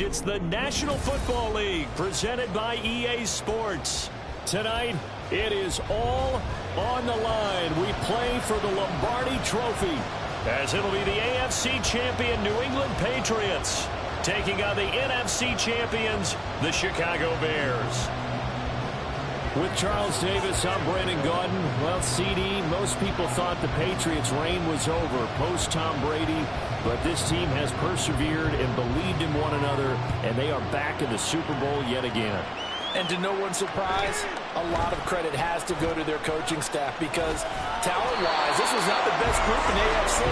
It's the National Football League presented by EA Sports. Tonight, it is all on the line. We play for the Lombardi Trophy, as it'll be the AFC champion New England Patriots taking on the NFC champions, the Chicago Bears. With Charles Davis, I'm Brandon Gaudin. Well, CD, most people thought the Patriots' reign was over post-Tom Brady, but this team has persevered and believed in one another, and they are back in the Super Bowl yet again. And to no one's surprise, a lot of credit has to go to their coaching staff because talent-wise, this was not the best group in AFC,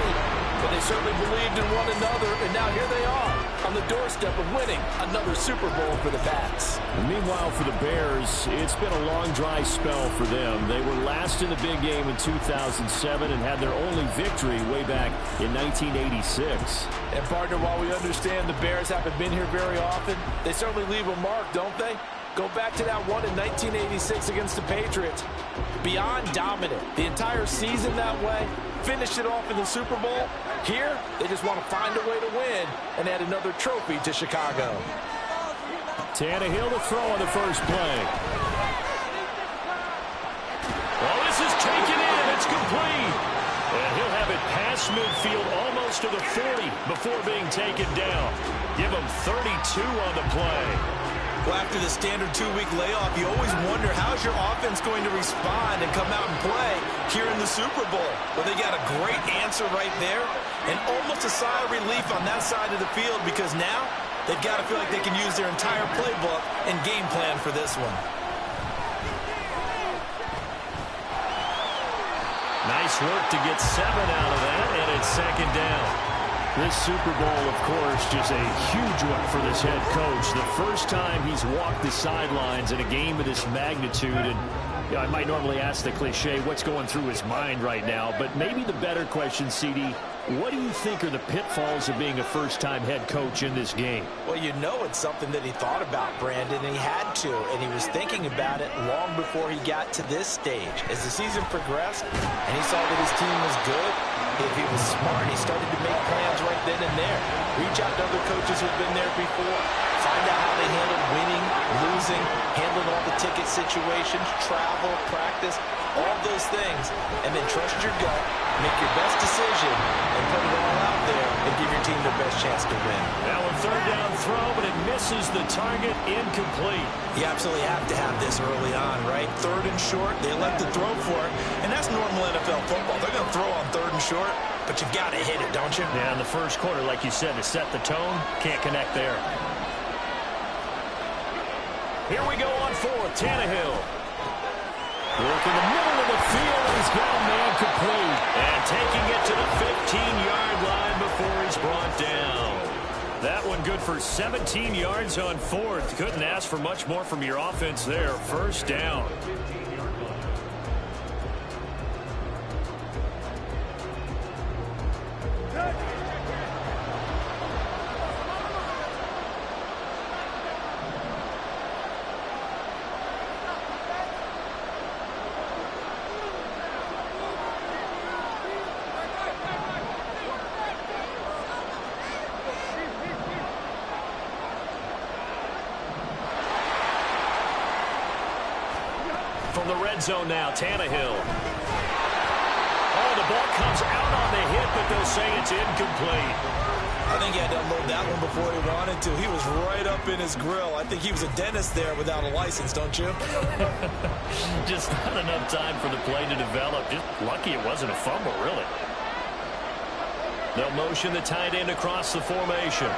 but they certainly believed in one another, and now here they are on the doorstep of winning another Super Bowl for the Pats. And meanwhile, for the Bears, it's been a long, dry spell for them. They were last in the big game in 2007 and had their only victory way back in 1986. And, partner, while we understand the Bears haven't been here very often, they certainly leave a mark, don't they? Go back to that one in 1986 against the Patriots. Beyond dominant. The entire season that way. Finished it off in the Super Bowl. Here, they just want to find a way to win and add another trophy to Chicago. Tannehill to throw on the first play. Oh, this is taken in. It's complete. And he'll have it past midfield almost to the 40 before being taken down. Give him 32 on the play. Well, after the standard 2-week layoff, you always wonder how's your offense going to respond and come out and play here in the Super Bowl. Well, they got a great answer right there and almost a sigh of relief on that side of the field because now they've got to feel like they can use their entire playbook and game plan for this one. Nice work to get 7 out of that, and it's second down. This Super Bowl, of course, just a huge one for this head coach. The first time he's walked the sidelines in a game of this magnitude. And you know, I might normally ask the cliche, what's going through his mind right now? But maybe the better question, CD, what do you think are the pitfalls of being a first-time head coach in this game? Well, you know it's something that he thought about, Brandon, and he had to. And he was thinking about it long before he got to this stage. As the season progressed and he saw that his team was good, if he was smart, he started to make plans right then and there. Reach out to other coaches who've been there before. Find out how they handled winning, losing, handling all the ticket situations, travel, practice, all those things. And then trust your gut, make your best decision, and put it all out there and give your team the best chance to win. Now a third down throw, but it misses the target, incomplete. You absolutely have to have this early on, right? Third and short, they elect to throw for it, and that's normal NFL football. They're going to throw on third and short, but you've got to hit it, don't you? Yeah, in the first quarter, like you said, to set the tone, can't connect there. Here we go on fourth, Tannehill. Work in the middle of the field, and he's got a man complete. And taking it to the 15-yard line before he's brought down. That one good for 17 yards on fourth. Couldn't ask for much more from your offense there. First down. From the red zone now, Tannehill. Oh, the ball comes out on the hit, but they'll say it's incomplete. I think he had to unload that one before he wanted to. He was right up in his grill. I think he was a dentist there without a license, don't you? Just not enough time for the play to develop. Just lucky it wasn't a fumble, really. They'll motion the tight end across the formation.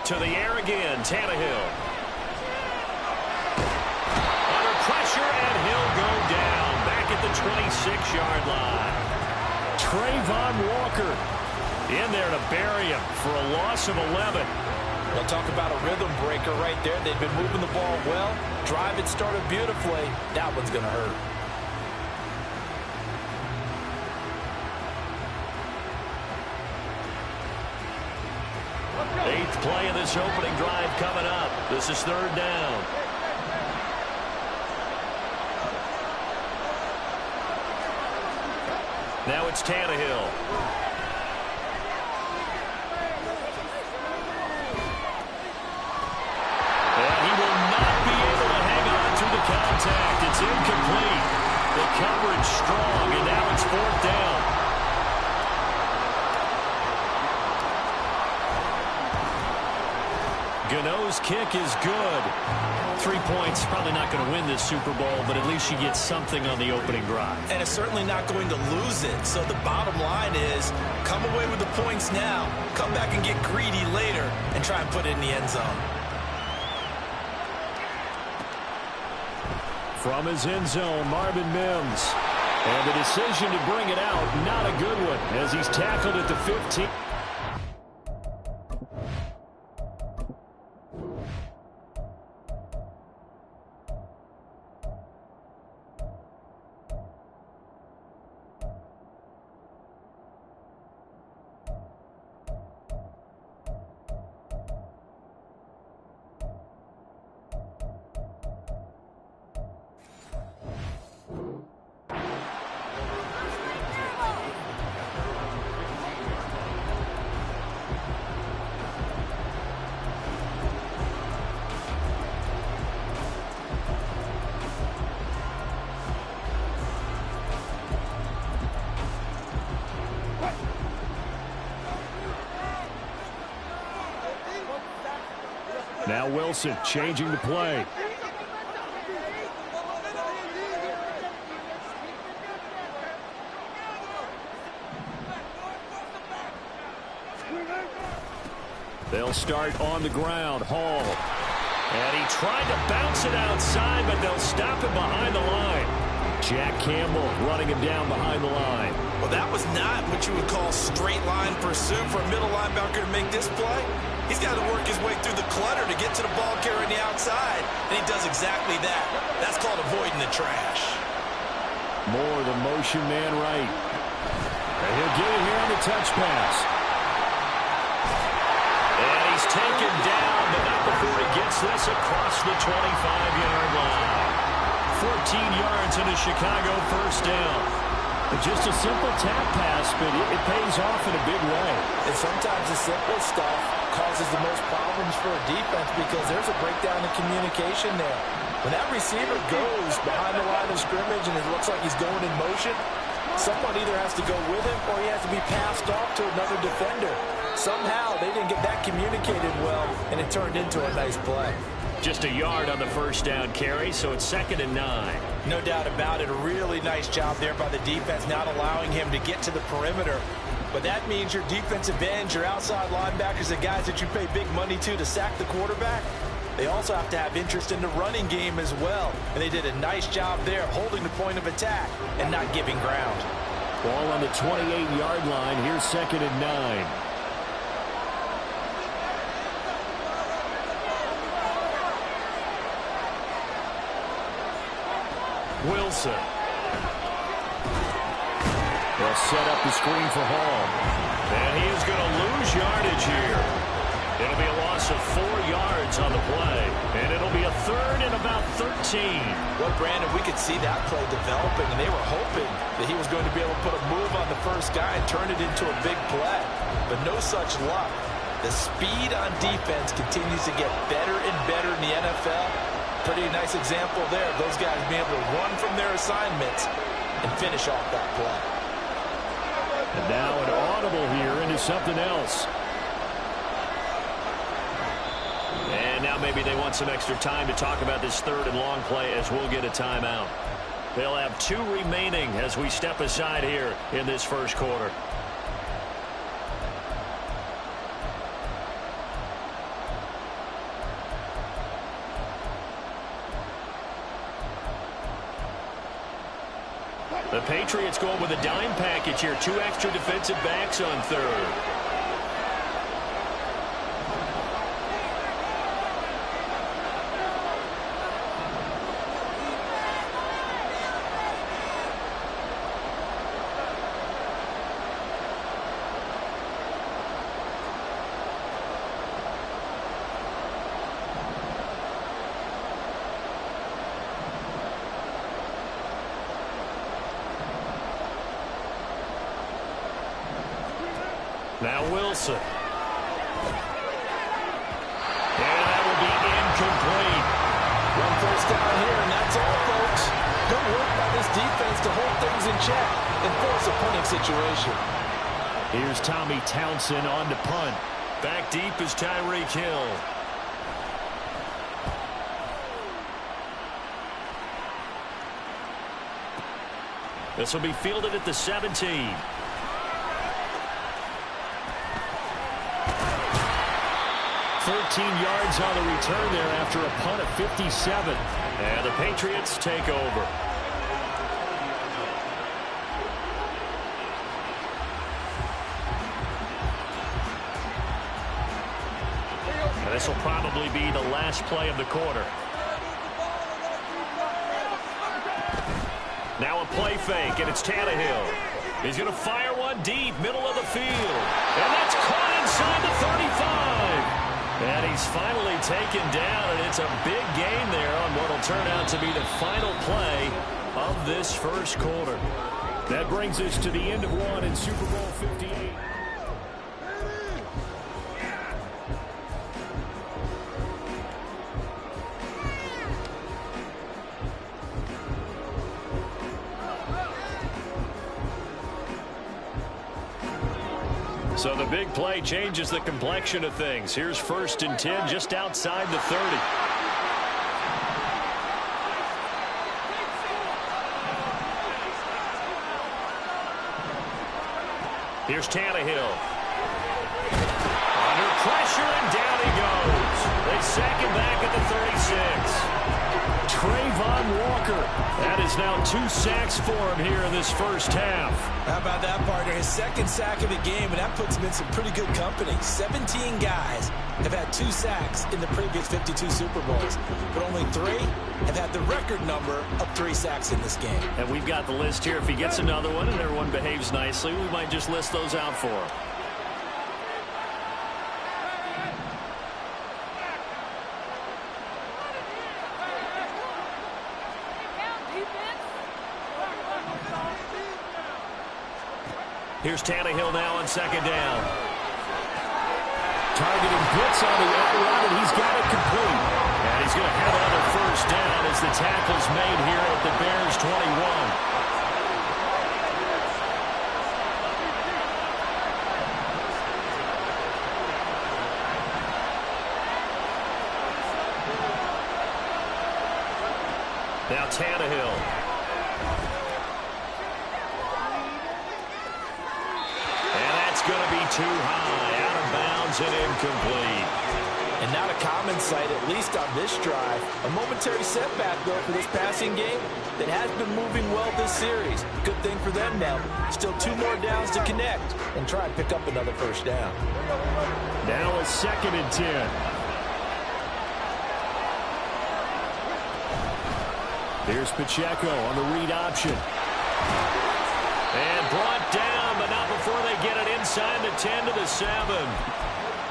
To the air again, Tannehill. Under pressure, and he'll go down. Back at the 26-yard line. Trayvon Walker in there to bury him for a loss of 11. We'll talk about a rhythm breaker right there. They've been moving the ball well. Drive it started beautifully. That one's going to hurt. Eighth play of this opening drive coming up. This is third down. Now it's Tannehill. And he will not be able to hang on through the contact. It's incomplete. The coverage strong, and now it's 4th down. Gano's kick is good. 3 points, probably not going to win this Super Bowl, but at least you get something on the opening drive. And it's certainly not going to lose it. So the bottom line is, come away with the points now, come back and get greedy later, and try and put it in the end zone. From his end zone, Marvin Mims. And the decision to bring it out, not a good one, as he's tackled at the 15. Now Wilson changing the play. They'll start on the ground. Hall. And he tried to bounce it outside, but they'll stop him behind the line. Jack Campbell running him down behind the line. Well, that was not what you would call straight line pursuit for a middle linebacker to make this play. He's got to work his way through the clutter to get to the ball carrier on the outside, and he does exactly that. That's called avoiding the trash. Moore, the motion man right. And he'll get it here on the touch pass. And he's taken down, but not before he gets this across the 25-yard line. 14 yards in a Chicago first down. Just a simple tap pass, but it pays off in a big way. And sometimes the simple stuff causes the most problems for a defense because there's a breakdown in communication there. When that receiver goes behind the line of scrimmage and it looks like he's going in motion, someone either has to go with him or he has to be passed off to another defender. Somehow they didn't get that communicated well, and it turned into a nice play. Just a yard on the first down carry, so it's 2nd and 9. No doubt about it. A really nice job there by the defense, not allowing him to get to the perimeter. But that means your defensive ends, your outside linebackers, the guys that you pay big money to sack the quarterback, they also have to have interest in the running game as well. And they did a nice job there holding the point of attack and not giving ground. Ball on the 28-yard line. Here's 2nd and 9. Wilson. They'll set up the screen for Hall. And he is going to lose yardage here. It'll be a loss of 4 yards on the play. And it'll be a 3rd and about 13. Well, Brandon, we could see that play developing, and they were hoping that he was going to be able to put a move on the first guy and turn it into a big play. But no such luck. The speed on defense continues to get better and better in the NFL. Pretty nice example there of those guys being able to run from their assignments and finish off that play. And now an audible here into something else. And now maybe they want some extra time to talk about this 3rd and long play as we'll get a timeout. They'll have 2 remaining as we step aside here in this first quarter. The Patriots going with a dime package here. 2 extra defensive backs on 3rd. Now Wilson. And that will be incomplete. One first down here, and that's all, folks. Good work by this defense to hold things in check and force a punting situation. Here's Tommy Townsend on to punt. Back deep is Tyreek Hill. This will be fielded at the 17. 13 yards on the return there after a punt of 57. And the Patriots take over. And this will probably be the last play of the quarter. Now a play fake, and it's Tannehill. He's going to fire one deep, middle of the field. And that's caught inside the 35. And he's finally taken down, and it's a big gain there on what will turn out to be the final play of this first quarter. That brings us to the end of one in Super Bowl 58. So the big play changes the complexion of things. Here's 1st and 10 just outside the 30. Here's Tannehill. Under pressure, and down he goes. They sack him back at the 36. Trayvon Walker. That is now 2 sacks for him here in this first half. How about that, partner? His 2nd sack of the game, and that puts him in some pretty good company. 17 guys have had 2 sacks in the previous 52 Super Bowls, but only 3 have had the record number of 3 sacks in this game. And we've got the list here. If he gets another one and everyone behaves nicely, we might just list those out for him. Here's Tannehill now on 2nd down. Targeting blitz on the out route, and he's got it complete. And he's going to have another first down as the tackle's made here at the Bears 21. Now Tannehill. Going to be too high, out of bounds and incomplete. And not a common sight, at least on this drive. A momentary setback, though, for this passing game that has been moving well this series. Good thing for them now. Still 2 more downs to connect and try and pick up another first down. Now a 2nd and 10. Here's Pacheco on the read option. And brought down, but not before they get it inside the 10 to the 7.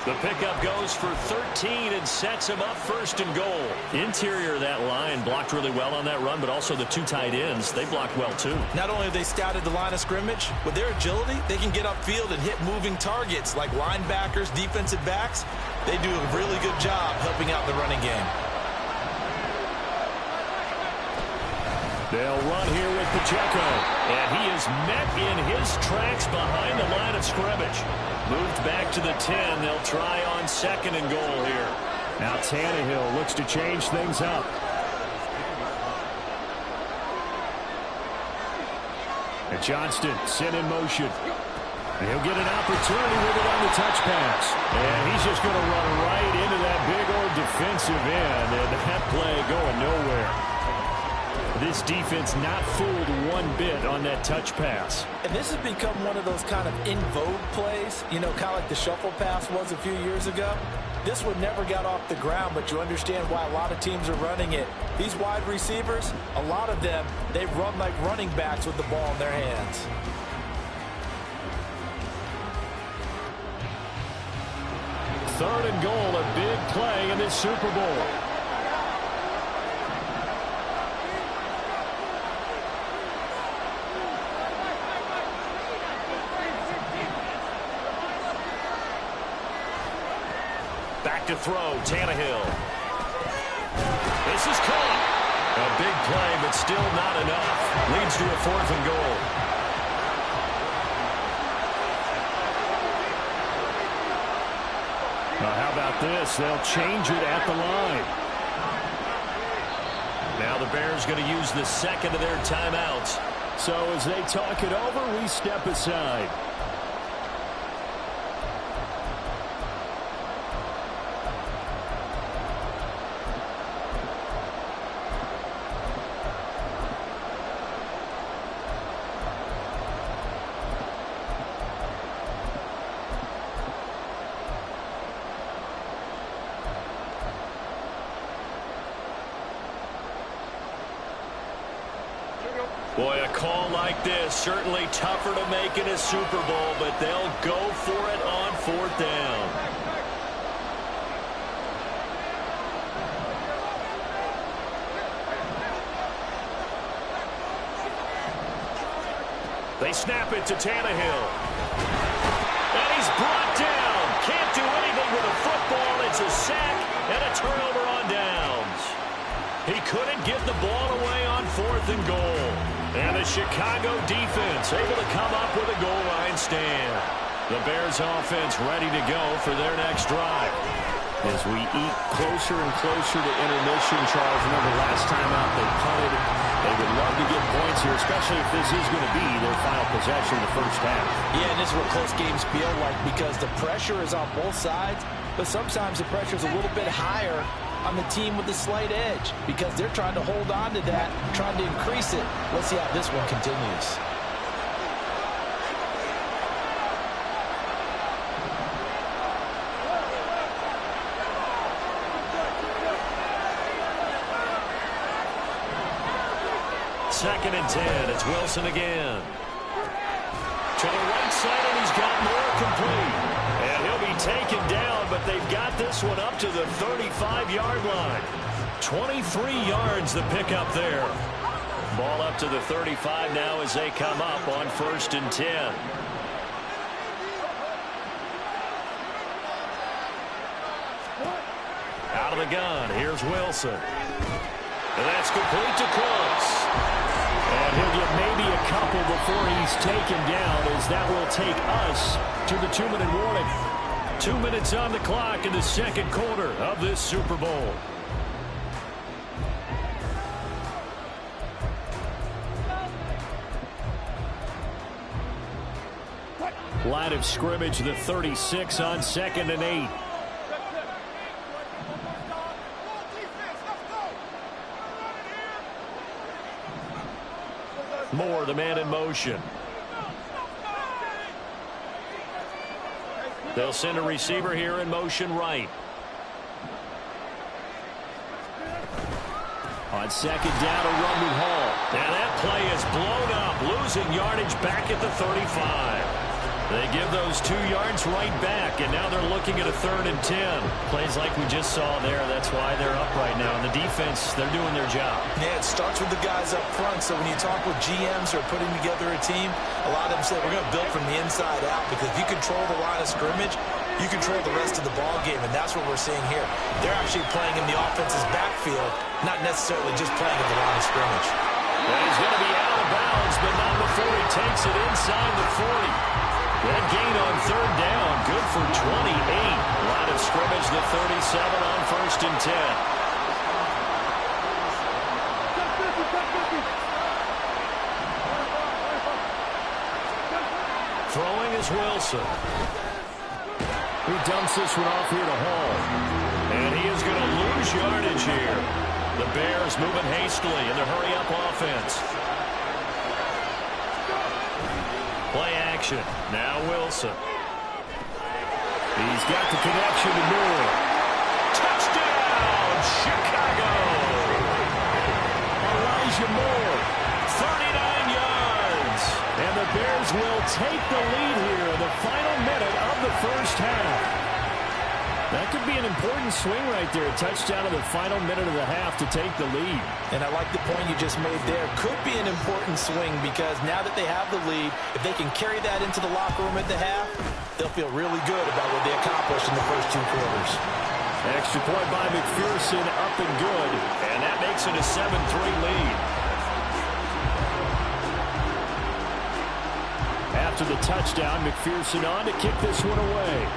The pickup goes for 13 and sets him up 1st and goal. Interior of that line blocked really well on that run, but also the 2 tight ends, they blocked well too. Not only have they scouted the line of scrimmage, with their agility, they can get upfield and hit moving targets like linebackers, defensive backs. They do a really good job helping out the running game. They'll run here with Pacheco, and he is met in his tracks behind the line of scrimmage. Moved back to the 10. They'll try on 2nd and goal here. Now Tannehill looks to change things up. And Johnston sent in motion. And he'll get an opportunity with it on the touch pass. And he's just going to run right into that big old defensive end, and that play going nowhere. This defense not fooled one bit on that touch pass. And this has become one of those kind of in vogue plays, you know, kind of like the shuffle pass was a few years ago. This one never got off the ground, but you understand why a lot of teams are running it. These wide receivers, a lot of them, they run like running backs with the ball in their hands. Third and goal, a big play in this Super Bowl. Back to throw, Tannehill. This is caught. A big play, but still not enough. Leads to a 4th and goal. Now, how about this? They'll change it at the line. Now the Bears going to use the second of their timeouts. So as they talk it over, we step aside. Boy, a call like this, certainly tougher to make in a Super Bowl, but they'll go for it on 4th down. They snap it to Tannehill. And he's brought down. Can't do anything with a football. It's a sack and a turnover on downs. He couldn't get the ball away on 4th and goal. And the Chicago defense able to come up with a goal line stand. The Bears offense ready to go for their next drive. As we eat closer and closer to intermission, Charles, remember last time out they punted. They would love to get points here, especially if this is going to be their final possession of the first half. Yeah, and this is what close games feel like because the pressure is on both sides, but sometimes the pressure is a little bit higher on the team with the slight edge because they're trying to hold on to that, trying to increase it. Let's see how this one continues. Second and 10. It's Wilson again. To the right side, and he's got more complete. And he'll be taken down, but they've got this one up to the 35-yard line. 23 yards the pickup there. Ball up to the 35 now as they come up on 1st and 10. Out of the gun, here's Wilson. And that's complete to Cooks. And he'll get maybe a couple before he's taken down, as that will take us to the 2-minute warning. 2 minutes on the clock in the second quarter of this Super Bowl. Line of scrimmage, the 36 on 2nd and 8. Moore, the man in motion. They'll send a receiver here in motion right. On 2nd down, a run with Hall. And that play is blown up, losing yardage back at the 35. They give those 2 yards right back, and now they're looking at a 3rd and 10. Plays like we just saw there. That's why they're up right now. And the defense, they're doing their job. Yeah, it starts with the guys up front. So when you talk with GMs who are putting together a team, a lot of them say, we're going to build from the inside out, because if you control the line of scrimmage, you control the rest of the ball game, and that's what we're seeing here. They're actually playing in the offense's backfield, not necessarily just playing at the line of scrimmage. And he's going to be out of bounds, but not before he takes it inside the 40. That gain on 3rd down, good for 28. Line of scrimmage, the 37 on 1st and 10. Throwing is Wilson. He dumps this one off here to Hall. And he is going to lose yardage here. The Bears moving hastily in the hurry-up offense. Play action. Now Wilson. He's got the connection to Moore. Touchdown, Chicago! Elijah Moore, 39 yards. And the Bears will take the lead here in the final minute of the first half. That could be an important swing right there. A touchdown in the final minute of the half to take the lead. And I like the point you just made there. Could be an important swing because now that they have the lead, if they can carry that into the locker room at the half, they'll feel really good about what they accomplished in the first 2 quarters. Extra point by McPherson, up and good. And that makes it a 7-3 lead. After the touchdown, McPherson on to kick this one away.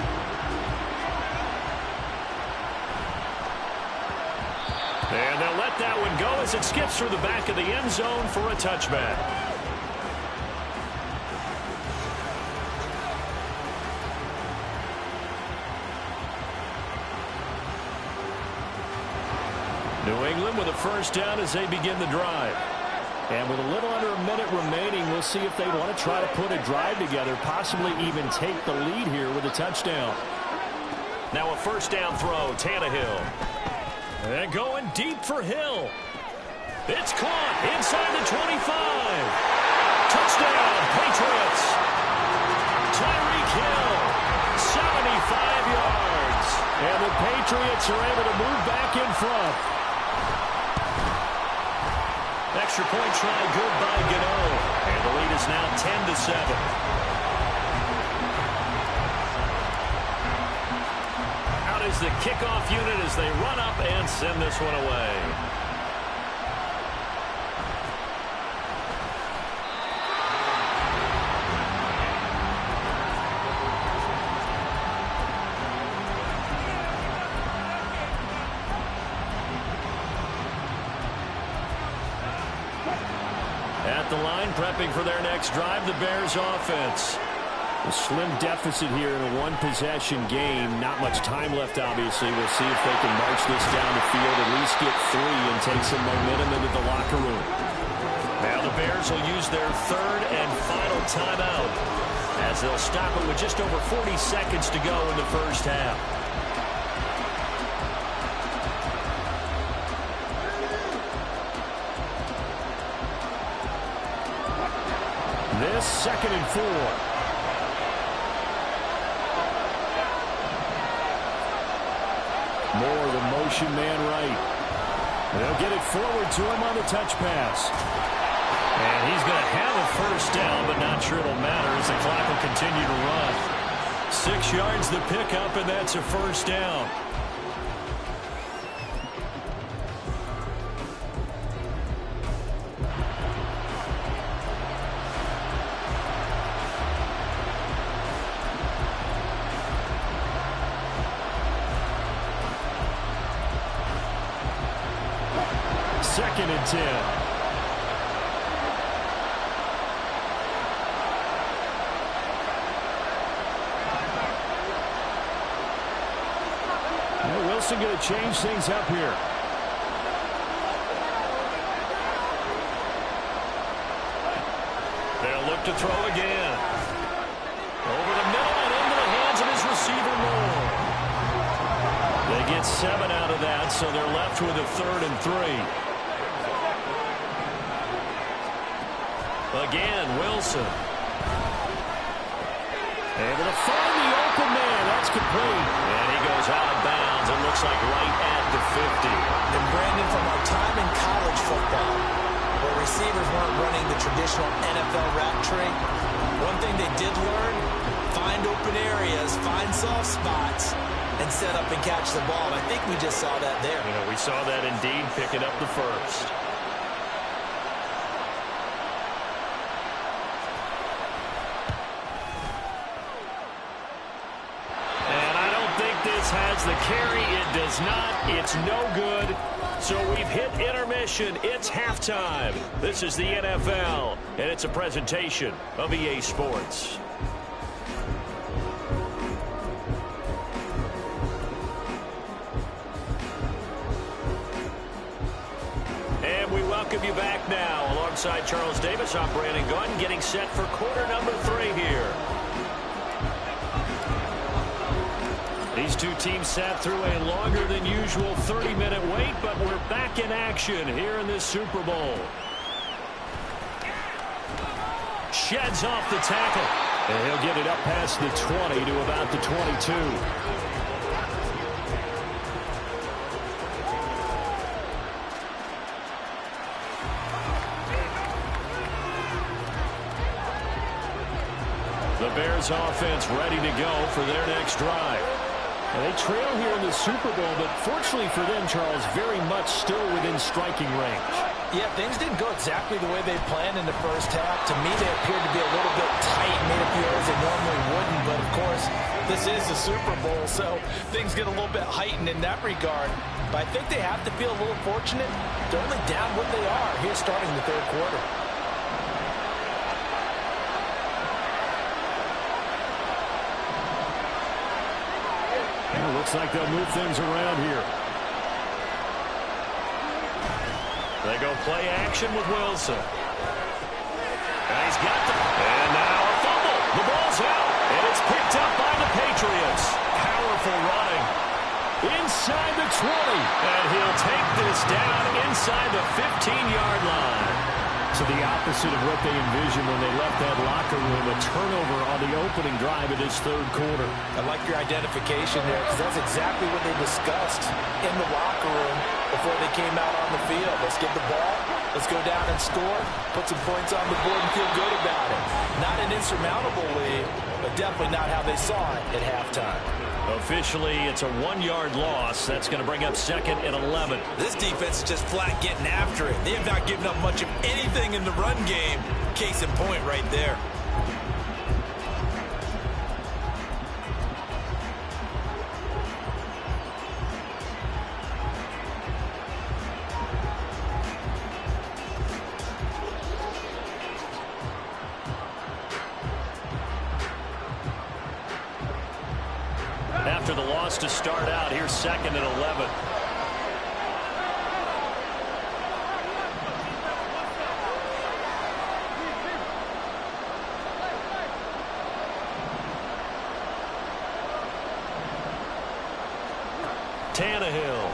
And they'll let that one go as it skips through the back of the end zone for a touchback. New England with a first down as they begin the drive. And with a little under a minute remaining, we'll see if they want to try to put a drive together, possibly even take the lead here with a touchdown. Now a first down throw, Tannehill. And going deep for Hill. It's caught inside the 25. Touchdown, Patriots. Tyreek Hill, 75 yards. And the Patriots are able to move back in front. Extra point try good by Gano. And the lead is now 10-7. Out is the kickoff unit as they run up and send this one away. At the line, prepping for their next drive, the Bears offense. A slim deficit here in a one-possession game. Not much time left, obviously. We'll see if they can march this down the field, at least get 3 and take some momentum into the locker room. Now the Bears will use their third and final timeout as they'll stop it with just over 40 seconds to go in the first half. This 2nd and 4. Moore, the motion man right. They'll get it forward to him on the touch pass. And he's going to have a first down, but not sure it'll matter as the clock will continue to run. 6 yards the pickup, and that's a first down. Second and 10. Now Wilson going to change things up here. They'll look to throw again. Over the middle and into the hands of his receiver Moore. They get 7 out of that, so they're left with a 3rd and 3. Again, Wilson. Able to find the open man. That's complete. And he goes out of bounds. It looks like right at the 50. And Brandon, from our time in college football, where receivers weren't running the traditional NFL route tree, one thing they did learn, find open areas, find soft spots, and set up and catch the ball. And I think we just saw that there. You know, we saw that indeed, picking up the first. Has the carry. It does not. It's no good. So we've hit intermission. It's halftime. This is the NFL, and it's a presentation of EA Sports. And we welcome you back now. Alongside Charles Davis, I'm Brandon Gunn, getting set for quarter number 3 here. These two teams sat through a longer than usual 30-minute wait, but we're back in action here in this Super Bowl. Sheds off the tackle. And he'll get it up past the 20 to about the 22. The Bears offense ready to go for their next drive. And they trail here in the Super Bowl, but fortunately for them, Charles, very much still within striking range. Yeah, things didn't go exactly the way they planned in the first half. To me, they appeared to be a little bit tight, made a few errors they normally wouldn't. But, of course, this is the Super Bowl, so things get a little bit heightened in that regard. But I think they have to feel a little fortunate. They're only down what they are here starting the third quarter. Well, looks like they'll move things around here. They go play action with Wilson. And he's got the... And now a fumble. The ball's out. And it's picked up by the Patriots. Powerful running. Inside the 20. And he'll take this down inside the 15-yard line. So the opposite of what they envisioned when they left that locker room, a turnover on the opening drive of this third quarter. I like your identification there, because that's exactly what they discussed in the locker room before they came out on the field. Let's get the ball, let's go down and score, put some points on the board and feel good about it. Not an insurmountable lead, but definitely not how they saw it at halftime. Officially, it's a 1-yard loss. That's going to bring up second and 11. This defense is just flat getting after it. They have not given up much of anything in the run game. Case in point right there. After the loss to start out, here's second and 11. Tannehill.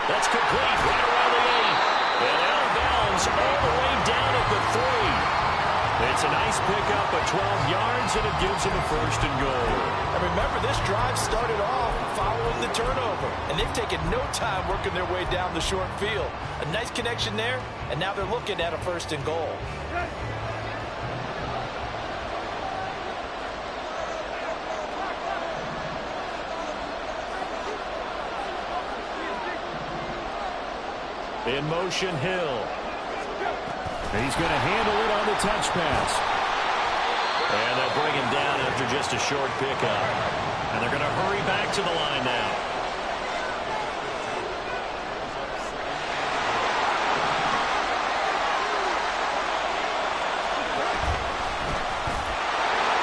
That's complete right around the 8. And out of bounds all the way down at the 3. It's a nice pickup of 12 yards, and it gives them a first and goal. And remember, this drive started off following the turnover, and they've taken no time working their way down the short field. A nice connection there, and now they're looking at a first and goal. In motion, Hill. And he's going to handle it on the touch pass. And they'll bring him down after just a short pickup. And they're going to hurry back to the line now.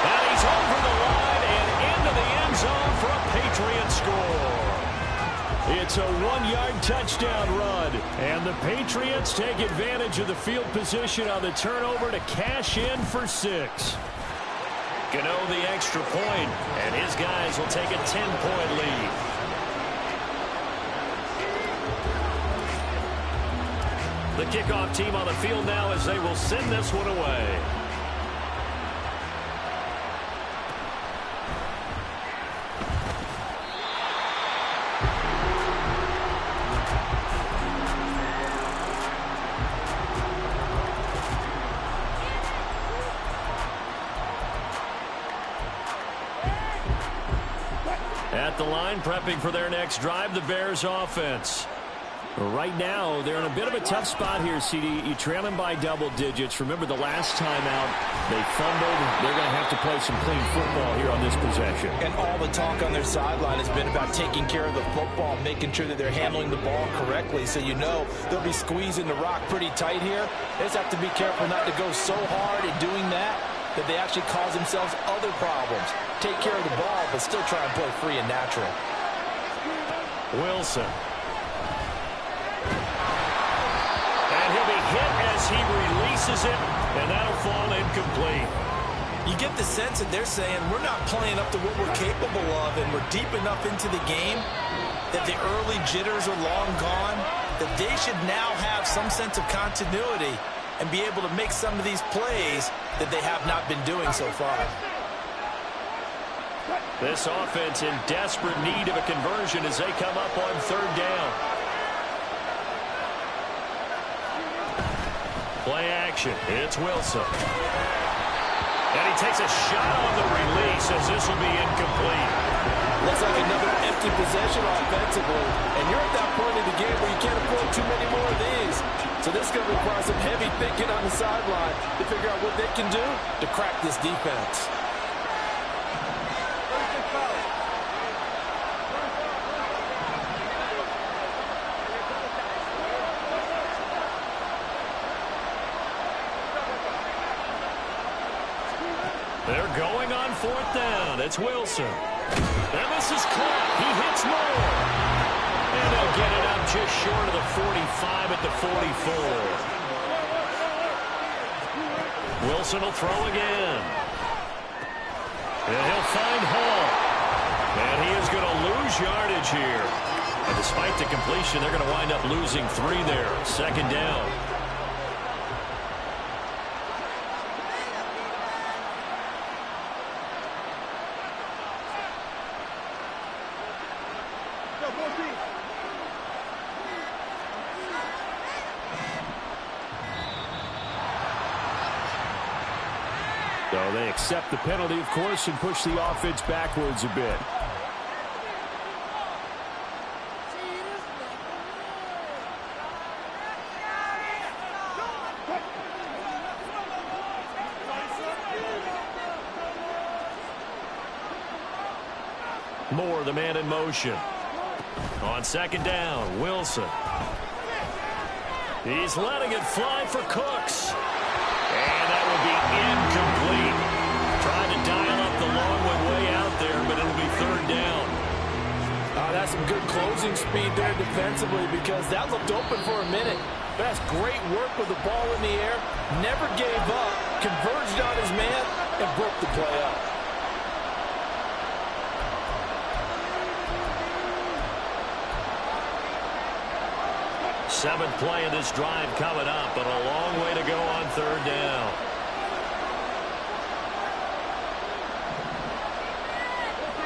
And he's over the line and into the end zone for a Patriot score. It's a 1-yard touchdown run, and the Patriots take advantage of the field position on the turnover to cash in for 6. Gano the extra point, and his guys will take a 10-point lead. The kickoff team on the field now as they will send this one away. At the line, prepping for their next drive, the Bears offense. Right now, they're in a bit of a tough spot here, CD. You trail them by double digits. Remember the last time out, they fumbled. They're going to have to play some clean football here on this possession. And all the talk on their sideline has been about taking care of the football, making sure that they're handling the ball correctly. So you know they'll be squeezing the rock pretty tight here. They just have to be careful not to go so hard in doing that they actually cause themselves other problems. Take care of the ball, but still try and play free and natural. Wilson. And he'll be hit as he releases it, and that'll fall incomplete. You get the sense that they're saying we're not playing up to what we're capable of, and we're deep enough into the game that the early jitters are long gone, that they should now have some sense of continuity and be able to make some of these plays that they have not been doing so far. This offense in desperate need of a conversion as they come up on third down. Play action. It's Wilson. And he takes a shot on the release as this will be incomplete. Looks like another empty possession offensively. And you're at that point in the game where you can't afford too many more of these. So this is going to require some heavy thinking on the sideline to figure out what they can do to crack this defense. They're going on fourth down. It's Wilson. And this is caught. He hits Moore. And they'll get it up just short of the 45 at the 44. Wilson will throw again. And he'll find Hall. And he is going to lose yardage here. And despite the completion, they're going to wind up losing 3 there. Second down. So they accept the penalty, of course, and push the offense backwards a bit. Moore, the man in motion. On second down, Wilson. He's letting it fly for Cooks. And that would be incomplete. Trying to dial up the long one way out there, but it'll be third down. That's some good closing speed there defensively because that looked open for a minute. That's great work with the ball in the air. Never gave up, converged on his man, and broke the play up. Seventh play of this drive coming up, but a long way to go on third down.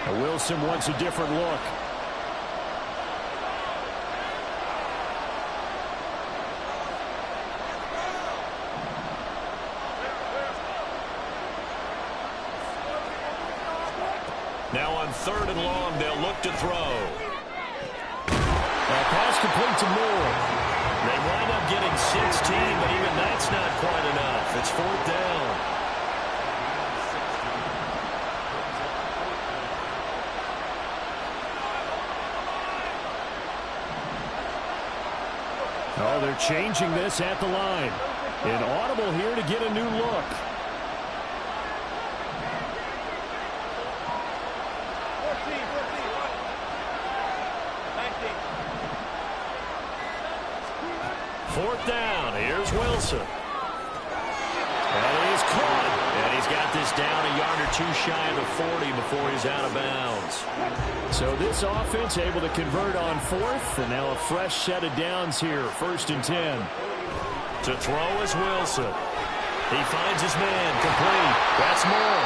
And Wilson wants a different look. Now on third and long, they'll look to throw. Pass complete to Moore. They wind up getting 16, but even that's not quite enough. It's fourth down. Oh, they're changing this at the line. An audible here to get a new look. Fourth down. Here's Wilson. And he's caught. And he's got this down a yard or two shy of the 40 before he's out of bounds. So this offense able to convert on fourth. And now a fresh set of downs here. First and 10. To throw is Wilson. He finds his man. Complete. That's Moore.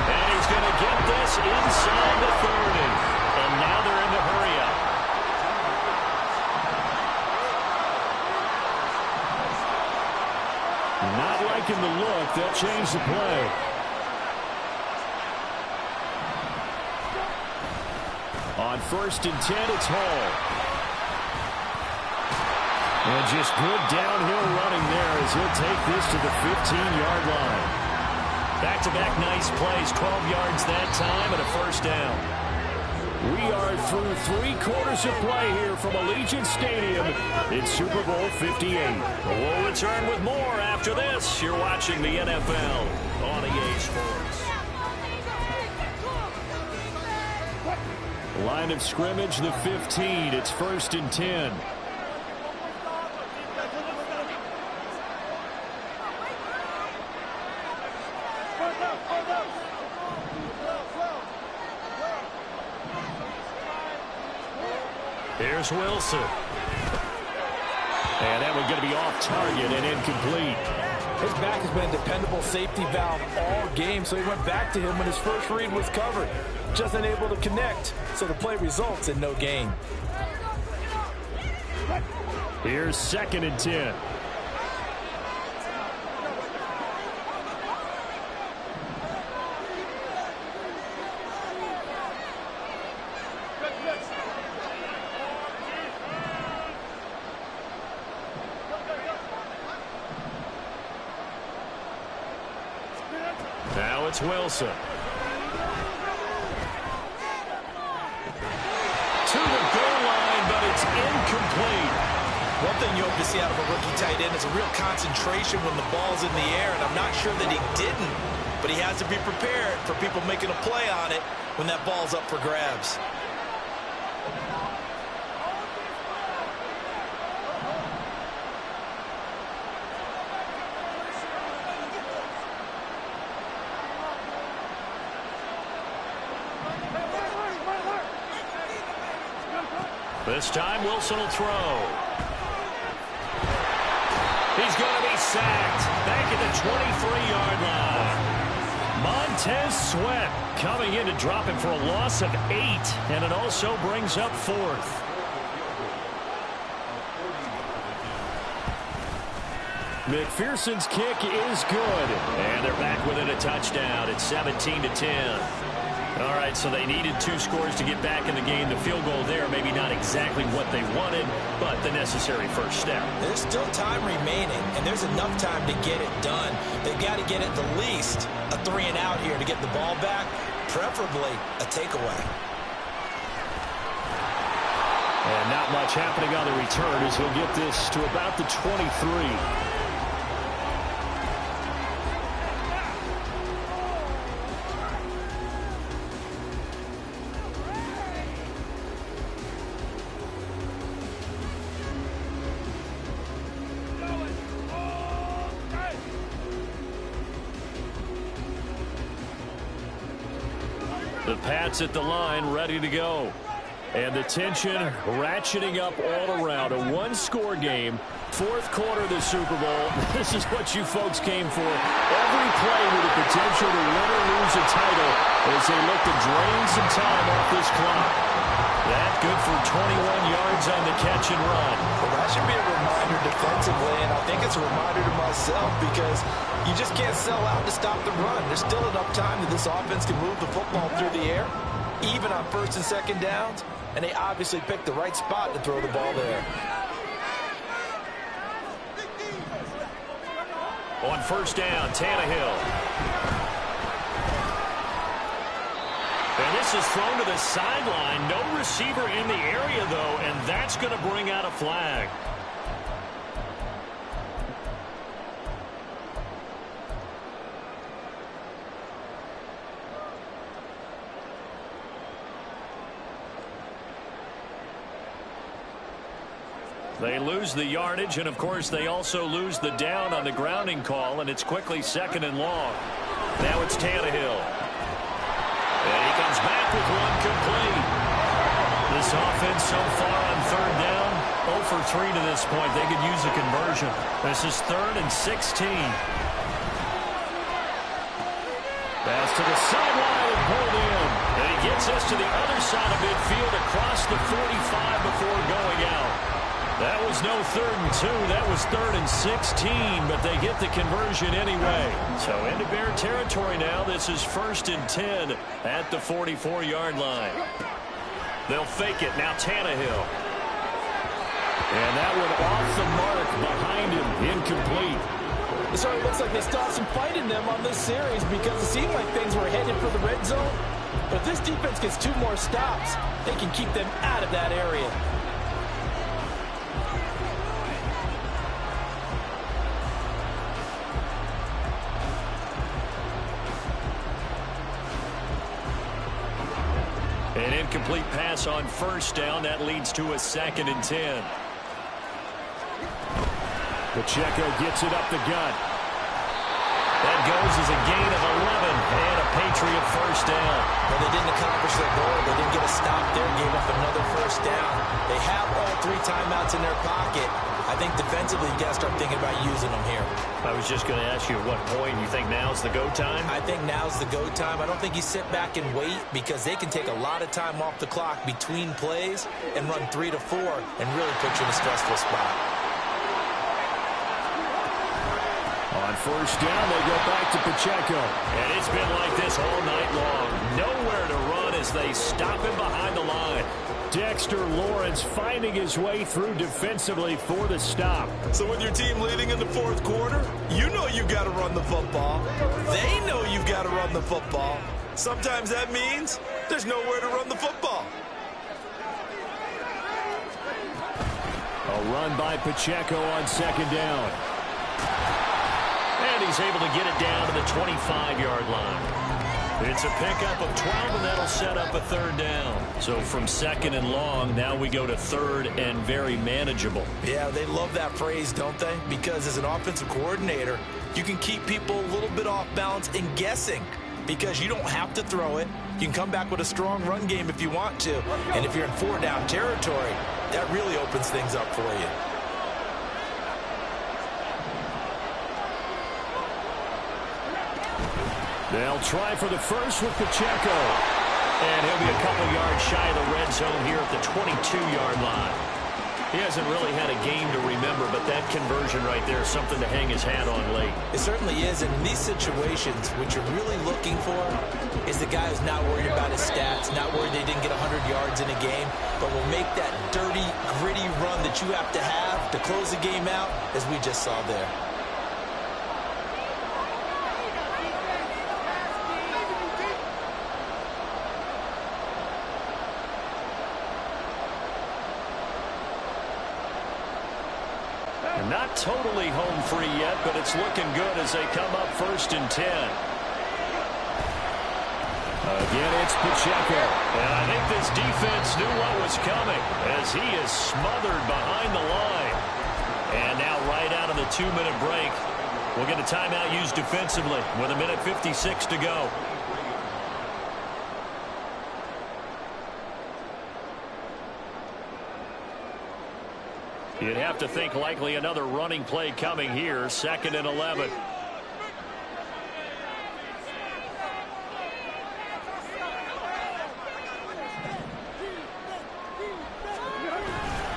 And he's going to get this inside the 30. And now they're in the hurry up. Not liking the look. They'll change the play. On first and 10, it's Hall. And just good downhill running there as he'll take this to the 15-yard line. Back-to-back nice plays, 12 yards that time and a first down. We are through 3 quarters of play here from Allegiant Stadium. It's Super Bowl 58. We'll return with more after this. You're watching the NFL on EA Sports. Line of scrimmage, the 15. It's first and 10. Here's Wilson. And that one's going to be off target and incomplete. His back has been a dependable safety valve all game, so he went back to him when his first read was covered. Just unable to connect, so the play results in no gain. Here's second and 10. it's Wilson. To the goal line, but it's incomplete. One thing you hope to see out of a rookie tight end is a real concentration when the ball's in the air, and I'm not sure that he didn't, but he has to be prepared for people making a play on it when that ball's up for grabs. This time Wilson will throw. He's going to be sacked back at the 23-yard line. Montez Sweat coming in to drop him for a loss of 8, and it also brings up 4th. McPherson's kick is good, and they're back within a touchdown. It's 17-10. All right, so they needed 2 scores to get back in the game. The field goal there, maybe not exactly what they wanted, but the necessary first step. There's still time remaining, and there's enough time to get it done. They've got to get at the least a 3-and-out here to get the ball back, preferably a takeaway. And not much happening on the return as he'll get this to about the 23. The Pats at the line, ready to go. And the tension ratcheting up all around. A 1-score game. 4th quarter of the Super Bowl. This is what you folks came for. Every play with the potential to win or lose a title as they look to drain some time off this clock. That good for 21 yards on the catch and run. Well, that should be a reminder defensively, and I think it's a reminder to myself because you just can't sell out to stop the run. There's still enough time that this offense can move the football through the air, even on 1st and 2nd downs, and they obviously picked the right spot to throw the ball there. On 1st down, Tannehill. And this is thrown to the sideline. No receiver in the area, though, and that's going to bring out a flag. They lose the yardage, and, of course, they also lose the down on the grounding call, and it's quickly 2nd and long. Now it's Tannehill. And he comes back with one complete. This offense so far on 3rd down, 0 for 3 to this point. They could use a conversion. This is 3rd and 16. Pass to the sideline and pulled in. And he gets us to the other side of midfield across the 45 before going out. That was no 3rd and 2. That was 3rd and 16, but they get the conversion anyway. So into Bear territory now. This is 1st and 10 at the 44-yard line. They'll fake it. Now Tannehill. And that one off the mark behind him. Incomplete. So it looks like they still have some fight in them on this series because it seemed like things were headed for the red zone. But if this defense gets 2 more stops, they can keep them out of that area. An incomplete pass on 1st down. That leads to a 2nd and 10. Pacheco gets it up the gut. That goes as a gain of 11 and a Patriot 1st down. Well, they didn't accomplish their goal. They didn't get a stop there, gave up another 1st down. They have all 3 timeouts in their pocket. I think defensively you got to start thinking about using them here. I was just going to ask you at what point you think now's the go time? I think now's the go time. I don't think you sit back and wait because they can take a lot of time off the clock between plays and run 3 to 4 and really put you in a stressful spot. On 1st down, they go back to Pacheco. And it's been like this all night long. Nowhere to run as they stop him behind the line. Dexter Lawrence finding his way through defensively for the stop. So with your team leading in the fourth quarter, you know you've got to run the football. They know you've got to run the football. Sometimes that means there's nowhere to run the football. A run by Pacheco on second down. And he's able to get it down to the 25-yard line. It's a pickup of 12, and that'll set up a third down. So from second and long, now we go to third and very manageable. Yeah, they love that phrase, don't they? Because as an offensive coordinator, you can keep people a little bit off balance and guessing because you don't have to throw it. You can come back with a strong run game if you want to. And if you're in four-down territory, that really opens things up for you. They'll try for the first with Pacheco. And he'll be a couple yards shy of the red zone here at the 22-yard line. He hasn't really had a game to remember, but that conversion right there is something to hang his hat on late. It certainly is, and in these situations, what you're really looking for is the guy who's not worried about his stats, not worried they didn't get 100 yards in a game, but will make that dirty, gritty run that you have to close the game out, as we just saw there. Not totally home free yet, but it's looking good as they come up 1st and 10. Again, it's Pacheco. And I think this defense knew what was coming as he is smothered behind the line. And now right out of the 2-minute break, we'll get a timeout used defensively with 1:56 to go. You'd have to think likely another running play coming here, 2nd and 11.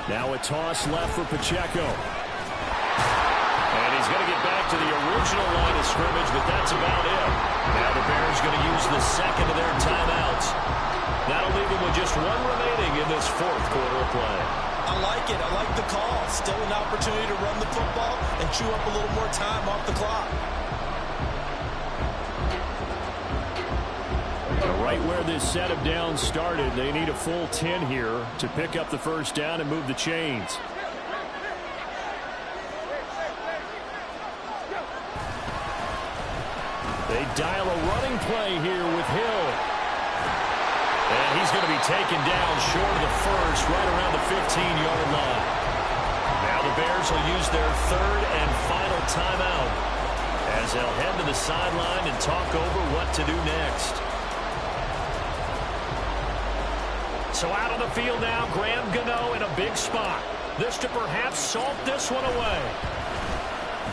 Now a toss left for Pacheco. And he's going to get back to the original line of scrimmage, but that's about it. Now the Bears going to use the second of their timeouts. That'll leave them with just one remaining in this fourth quarter of play. I like it. I like the call. Still an opportunity to run the football and chew up a little more time off the clock. Right where this set of downs started, they need a full 10 here to pick up the first down and move the chains. They dial a running play here with Hill. And he's going to be taken down short of the first, right around the 15-yard line. Now the Bears will use their third and final timeout as they'll head to the sideline and talk over what to do next. So out on the field now, Graham Gano in a big spot. This to perhaps salt this one away.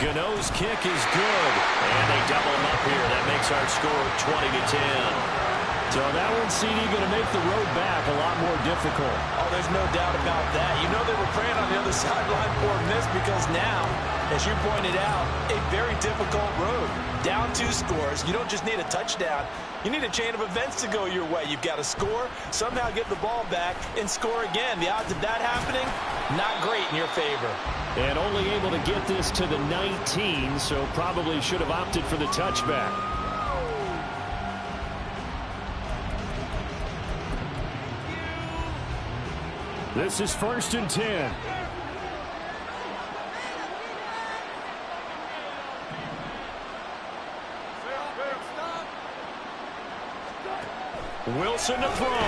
Gano's kick is good, and they double him up here. That makes our score 20-10. So that one, CD, going to make the road back a lot more difficult. Oh, there's no doubt about that. You know they were praying on the other sideline for a miss because now, as you pointed out, a very difficult road. Down 2 scores. You don't just need a touchdown. You need a chain of events to go your way. You've got to score, somehow get the ball back, and score again. The odds of that happening, not great in your favor. And only able to get this to the 19, so probably should have opted for the touchback. This is 1st and 10. Wilson to throw.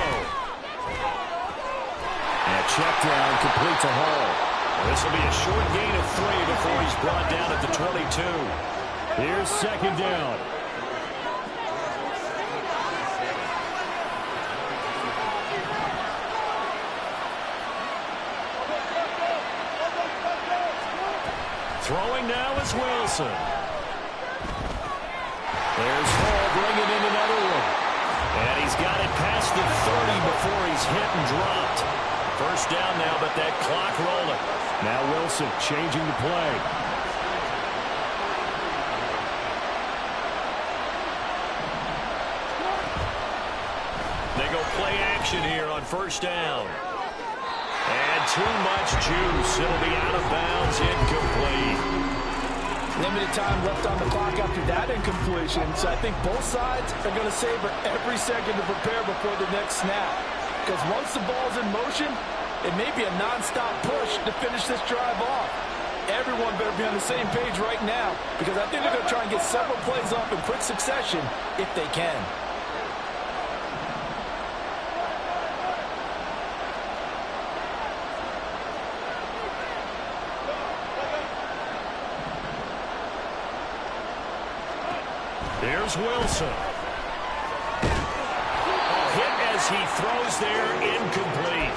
And a check down complete to Hall. This will be a short gain of 3 before he's brought down at the 22. Here's 2nd down. Throwing now is Wilson. There's Hall bringing in another one. And he's got it past the 30 before he's hit and dropped. First down now, but that clock rolling. Now Wilson changing the play. They go play action here on first down. And too much juice. It'll be out of bounds, incomplete. Limited time left on the clock after that incompletion, so I think both sides are going to savor every second to prepare before the next snap. Because once the ball's in motion, it may be a non-stop push to finish this drive off. Everyone better be on the same page right now, because I think they're going to try and get several plays off in quick succession if they can. Here's Wilson. A hit as he throws there, incomplete.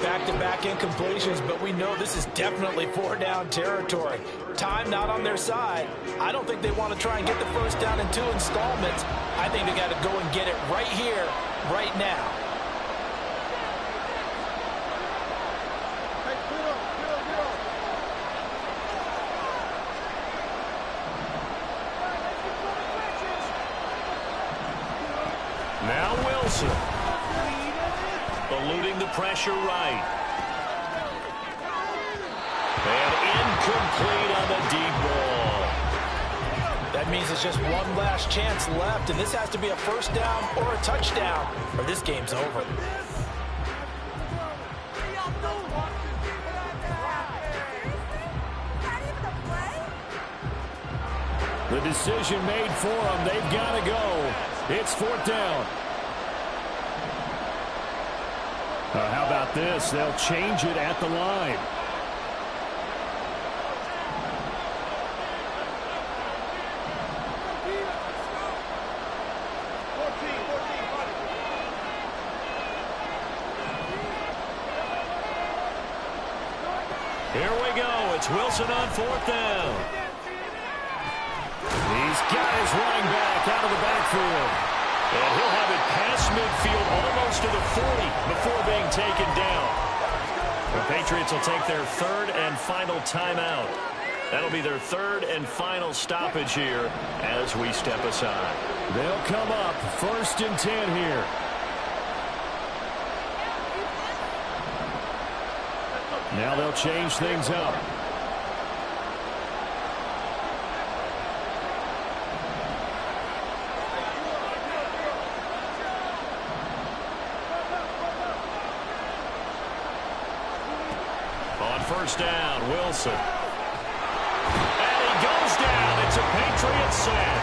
Back-to-back incompletions, but we know this is definitely four-down territory. Time not on their side. I don't think they want to try and get the first down in 2 installments. I think they got to go and get it right here, right now. Now Wilson. Eluding the pressure right. And incomplete on the deep ball. That means it's just one last chance left, and this has to be a first down or a touchdown, or this game's over. The decision made for them. They've got to go. It's fourth down. How about this? They'll change it at the line. Here we go. It's Wilson on fourth down. He's got his running back out of the backfield. And he'll have it past midfield almost to the 40 before being taken down. The Patriots will take their third and final timeout. That'll be their third and final stoppage here as we step aside. They'll come up first and 10 here. Now they'll change things up. First down, Wilson. And he goes down. It's a Patriot sack.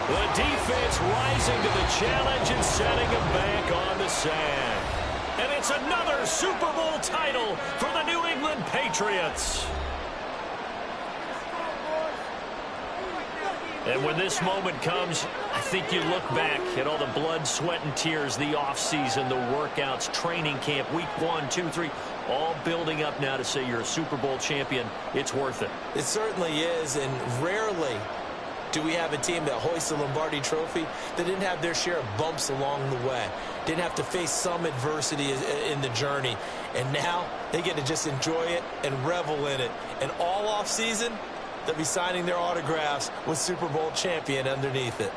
The defense rising to the challenge and setting him back on the sack. And it's another Super Bowl title for the New England Patriots. And when this moment comes, I think you look back at all the blood, sweat, and tears, the offseason, the workouts, training camp, week 1, 2, 3, all building up now to say you're a Super Bowl champion. It's worth it. It certainly is, and rarely do we have a team that hoists the Lombardi Trophy that didn't have their share of bumps along the way, didn't have to face some adversity in the journey, and now they get to just enjoy it and revel in it. And all offseason, they'll be signing their autographs with Super Bowl champion underneath it.